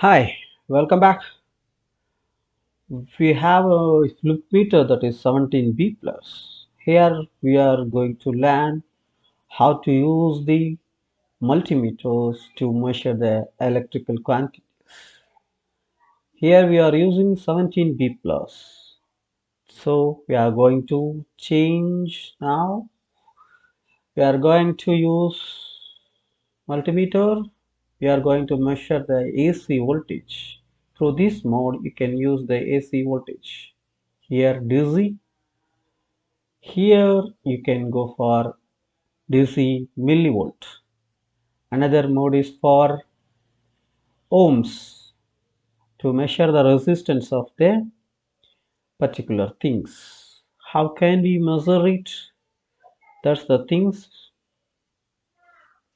Hi, welcome back. We have a flip meter that is 17B plus. Here we are going to learn how to use the multimeters to measure the electrical quantity. Here we are using 17B plus. So we are going to change now. We are going to use multimeter. We are going to measure the AC voltage. Through this mode, you can use the AC voltage. Here DC. Here you can go for DC millivolt. Another mode is for ohms to measure the resistance of the particular things. How can we measure it? That's the things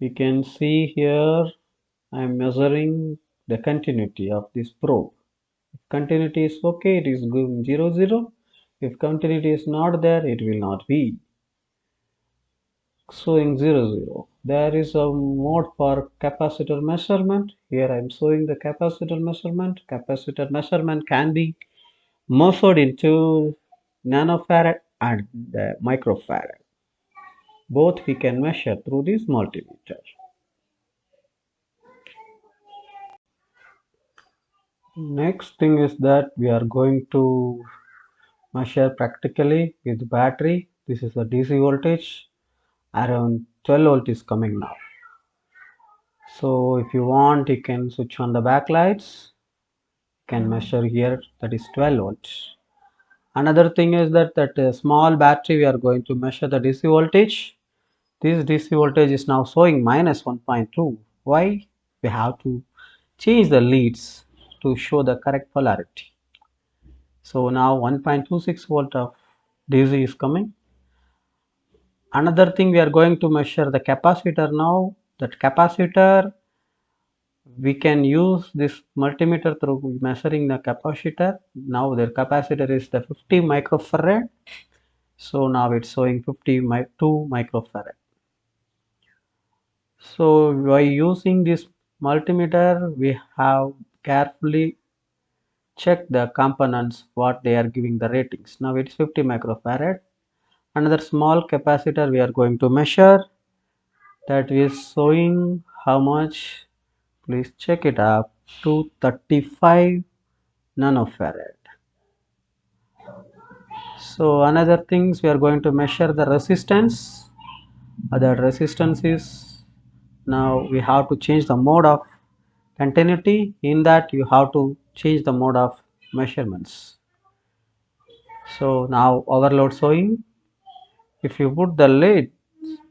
we can see here. I am measuring the continuity of this probe. If continuity is okay, it is going 0 0. If continuity is not there, it will not be showing 0 0. There is a mode for capacitor measurement. Here I am showing the capacitor measurement. Capacitor measurement can be measured into nanofarad and microfarad. Both we can measure through this multimeter. Next thing is that we are going to measure practically with battery. This is the DC voltage. Around 12 volt is coming now. So if you want, you can switch on the backlights. Can measure here, that is 12 volts. Another thing is that small battery, we are going to measure the DC voltage. This DC voltage is now showing minus 1.2. Why? We have to change the leads to show the correct polarity. So now 1.26 volt of DC is coming. Another thing, we are going to measure the capacitor now. That capacitor, we can use this multimeter through measuring the capacitor. Now their capacitor is the 50 microfarad. So now it's showing 52 microfarad. So by using this multimeter, we have carefully checked the components what they are giving the ratings. Now it's 50 microfarad. Another small capacitor we are going to measure, that is showing how much. Please check it up to 35 nanofarad. So another things, we are going to measure the resistance. Other resistance is, now we have to change the mode of continuity. In that you have to change the mode of measurements. So now overload showing. If you put the lid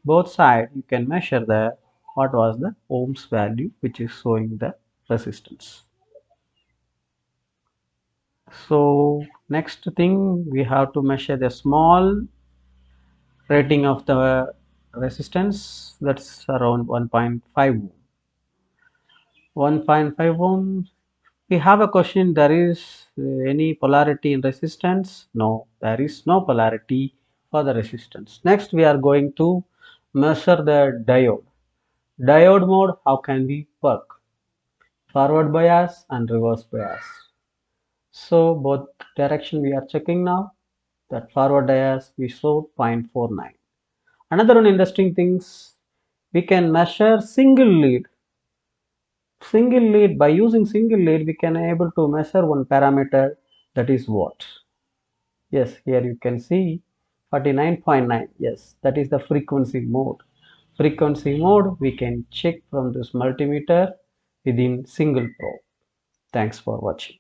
both sides, you can measure the what was the ohms value which is showing the resistance. So next thing, we have to measure the small rating of the resistance, that's around 1.5 ohm. 1.5 ohm. We have a question, there is any polarity in resistance? No, there is no polarity for the resistance. Next we are going to measure the diode. Diode mode, how can we work? Forward bias and reverse bias. So both direction we are checking now. That forward bias we showed 0.49. Another one interesting things, we can measure single lead. Single lead, by using single lead we can able to measure one parameter, that is what? Yes, here you can see 49.9. Yes, that is the frequency mode. Frequency mode we can check from this multimeter within single probe. Thanks for watching.